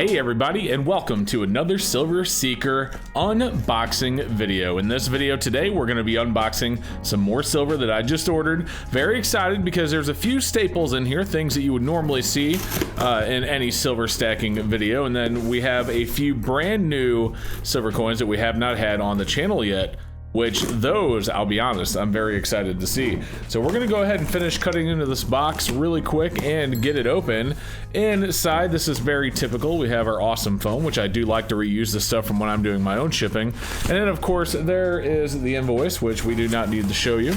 Hey everybody, and welcome to another Silver Seeker unboxing video. In this video today, we're going to be unboxing some more silver that I just ordered. Very excited because there's a few staples in here, things that you would normally see in any silver stacking video. And then we have a few brand new silver coins that we have not had on the channel yet, which those, I'll be honest, I'm very excited to see. So we're gonna go ahead and finish cutting into this box really quick and get it open. Inside, this is very typical. We have our awesome foam, which I do like to reuse the stuff from when I'm doing my own shipping. And then of course, there is the invoice, which we do not need to show you.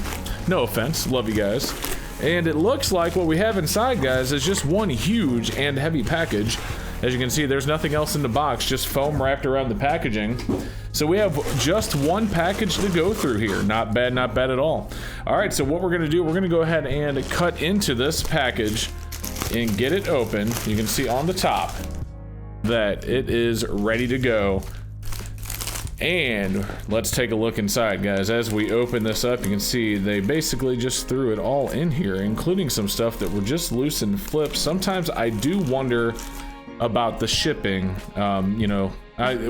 No offense, love you guys. And it looks like what we have inside, guys, is just one huge and heavy package. As you can see, there's nothing else in the box, just foam wrapped around the packaging. So we have just one package to go through here. Not bad at all. All right, so what we're gonna do, we're gonna go ahead and cut into this package and get it open. You can see on the top that it is ready to go. And let's take a look inside, guys. As we open this up, you can see they basically just threw it all in here, including some stuff that were just loose and flipped. Sometimes I do wonder about the shipping. You know,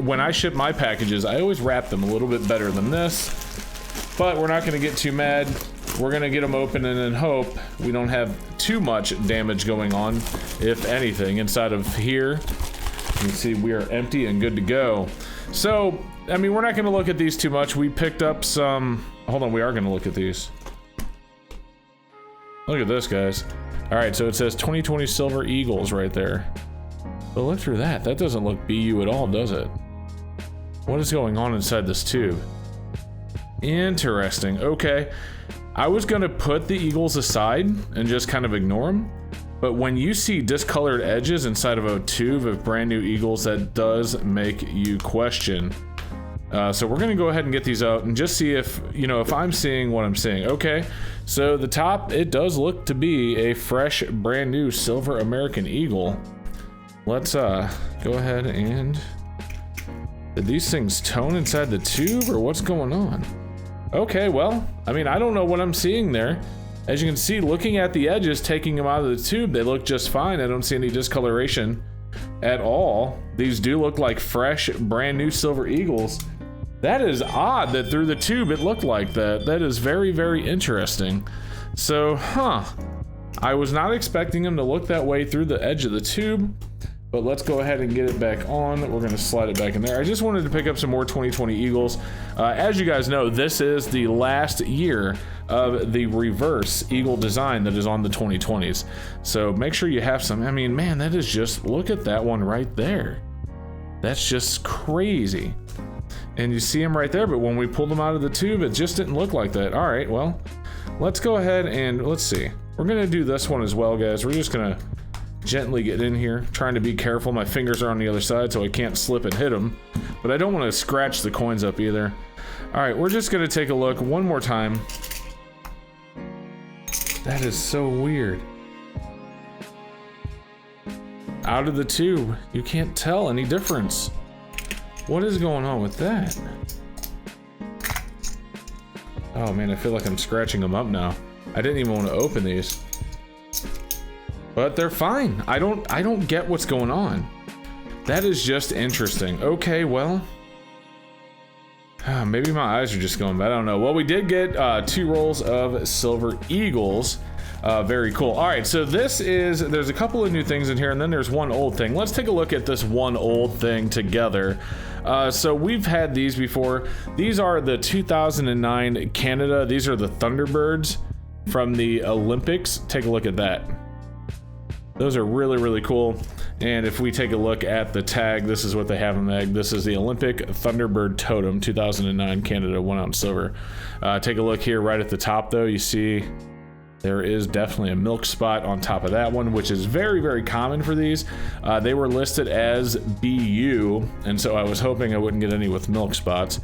when I ship my packages, I always wrap them a little bit better than this, but we're not going to get too mad. We're going to get them open and then hope we don't have too much damage going on, if anything. Inside of here, you can see we are empty and good to go. So, I mean, we're not going to look at these too much. We picked up some, hold on, we are going to look at these. Look at this, guys. All right, so it says 2020 Silver Eagles right there. But look through that. That doesn't look BU at all, does it? What is going on inside this tube? Interesting. Okay. I was going to put the Eagles aside and just kind of ignore them. But when you see discolored edges inside of a tube of brand new Eagles, that does make you question. So we're going to go ahead and get these out and just see if, you know, if I'm seeing what I'm seeing. Okay. So the top, it does look to be a fresh, brand new Silver American Eagle. Let's go ahead and... Did these things tone inside the tube or what's going on? Okay, well, I mean, I don't know what I'm seeing there. As you can see, looking at the edges, taking them out of the tube, they look just fine. I don't see any discoloration at all. These do look like fresh, brand new Silver Eagles. That is odd that through the tube it looked like that. That is very, very interesting. So, I was not expecting them to look that way through the edge of the tube. But let's go ahead and get it back on. We're going to slide it back in there. I just wanted to pick up some more 2020 Eagles. As you guys know, this is the last year of the reverse Eagle design that is on the 2020s. So make sure you have some. I mean, man, that is just, look at that one right there. That's just crazy. And you see them right there, but when we pulled them out of the tube, it just didn't look like that. All right, well, let's go ahead and let's see. We're going to do this one as well, guys. We're just going to gently get in here, trying to be careful. My fingers are on the other side so I can't slip and hit them, but I don't want to scratch the coins up either. All right, we're just gonna take a look one more time. That is so weird. Out of the tube, you can't tell any difference. What is going on with that? Oh man, I feel like I'm scratching them up now. I didn't even want to open these. But they're fine. I don't get what's going on. That is just interesting. Okay, well, maybe my eyes are just going bad. I don't know. Well, we did get 2 rolls of Silver Eagles. Very cool. All right, so there's a couple of new things in here, and then there's one old thing. Let's take a look at this one old thing together. So we've had these before. These are the 2009 Canada. These are the Thunderbirds from the Olympics. Take a look at that. Those are really, really cool. And if we take a look at the tag, this is what they have on the tag. This is the Olympic Thunderbird Totem, 2009 Canada, 1 ounce silver. Take a look here right at the top though. You see there is definitely a milk spot on top of that one, which is very, very common for these. They were listed as BU, and so I was hoping I wouldn't get any with milk spots.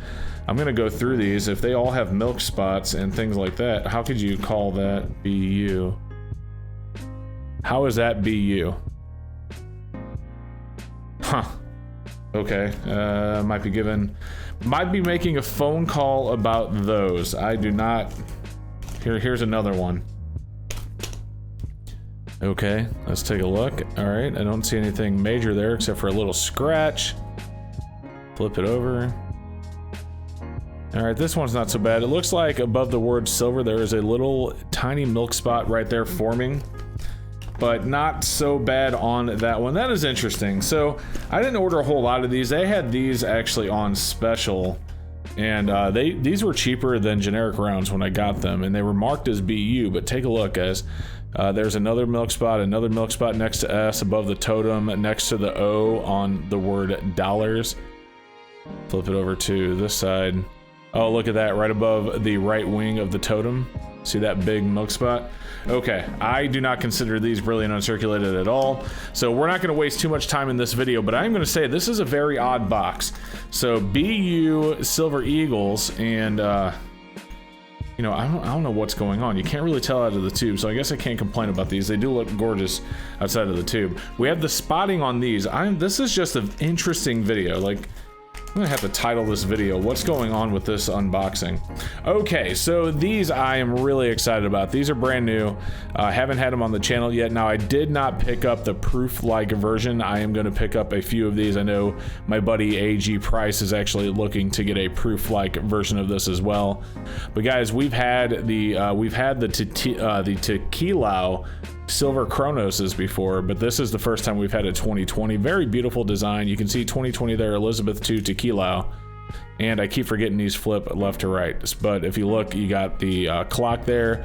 I'm gonna go through these. If they all have milk spots and things like that, how could you call that BU? How is that BU? Huh. Okay. Might be making a phone call about those. I do not. Here's another one. Okay, let's take a look. All right, I don't see anything major there except for a little scratch. Flip it over. All right, this one's not so bad. It looks like above the word silver, there is a little tiny milk spot right there forming, but not so bad on that one. That is interesting. So I didn't order a whole lot of these. They had these actually on special, and these were cheaper than generic rounds when I got them, and they were marked as BU, but take a look, guys. There's another milk spot next to S, above the totem, next to the O on the word dollars. Flip it over to this side. Oh, look at that, right above the right wing of the totem. See that big milk spot? Okay, I do not consider these brilliant uncirculated at all, so we're not gonna waste too much time in this video, but I'm gonna say this is a very odd box. So BU Silver Eagles, and you know, I don't know what's going on. You can't really tell out of the tube, so I guess I can't complain about these. They do look gorgeous outside of the tube. We have the spotting on these. This is just an interesting video. Like, I'm gonna have to title this video, "What's going on with this unboxing?" Okay, so these I am really excited about. These are brand new. I haven't had them on the channel yet. Now, I did not pick up the proof-like version. I am gonna pick up a few of these. I know my buddy AG Price is actually looking to get a proof-like version of this as well. But guys, we've had the Tequila Silver Chronos before, but this is the first time we've had a 2020. Very beautiful design. You can see 2020 there, Elizabeth II Tequila, and I keep forgetting these flip left to right. But if you look, you got the clock there,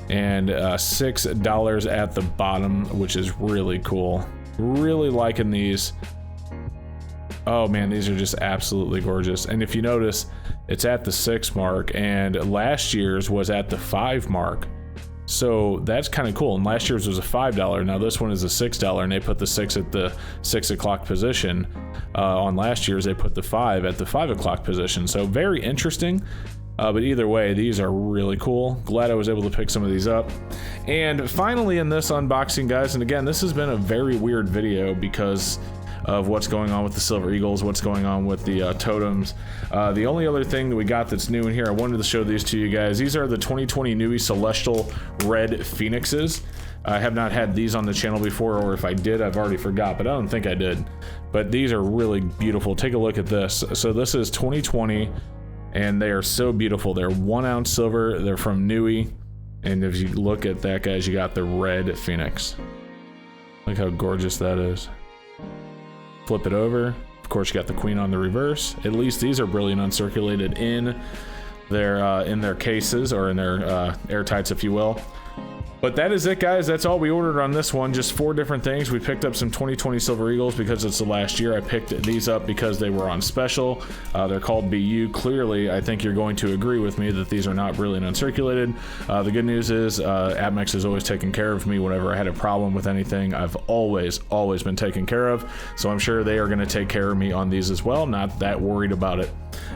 and $6 at the bottom, which is really cool. Really liking these. Oh man, these are just absolutely gorgeous. And if you notice, it's at the 6 mark, and last year's was at the 5 mark. So that's kind of cool. And last year's was a $5. Now this one is a $6, and they put the 6 at the 6 o'clock position. On last year's, they put the 5 at the 5 o'clock position. So very interesting. But either way, these are really cool. Glad I was able to pick some of these up. And finally in this unboxing, guys, and again, this has been a very weird video because of what's going on with the Silver Eagles, what's going on with the totems. The only other thing that we got that's new in here, I wanted to show these to you guys. These are the 2020 Nui Celestial Red Phoenixes. I have not had these on the channel before, or if I did, I've already forgot, but I don't think I did. But these are really beautiful. Take a look at this. So this is 2020, and they are so beautiful. They're 1 ounce silver, they're from Nui, and if you look at that, guys, you got the red Phoenix. Look how gorgeous that is. Flip it over. Of course, you got the queen on the reverse. At least these are brilliant uncirculated in their cases, or in their airtights, if you will. But that is it, guys. That's all we ordered on this one. Just 4 different things. We picked up some 2020 Silver Eagles because it's the last year. I picked these up because they were on special. They're called BU. Clearly, I think you're going to agree with me that these are not brilliant uncirculated. The good news is APMEX has always taken care of me whenever I had a problem with anything. I've always been taken care of. So I'm sure they are going to take care of me on these as well. Not that worried about it.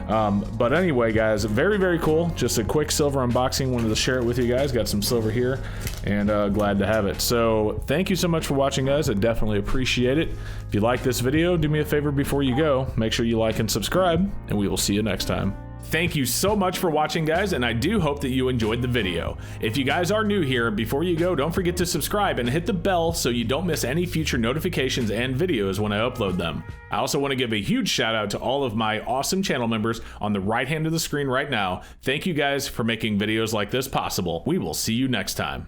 But anyway, guys, very, very cool. Just a quick silver unboxing. Wanted to share it with you guys. Got some silver here, and glad to have it. So thank you so much for watching, guys. I definitely appreciate it. If you like this video, do me a favor before you go. Make sure you like and subscribe, and we will see you next time. Thank you so much for watching, guys, and I do hope that you enjoyed the video. If you guys are new here, before you go, don't forget to subscribe and hit the bell so you don't miss any future notifications and videos when I upload them. I also want to give a huge shout out to all of my awesome channel members on the right hand of the screen right now. Thank you guys for making videos like this possible. We will see you next time.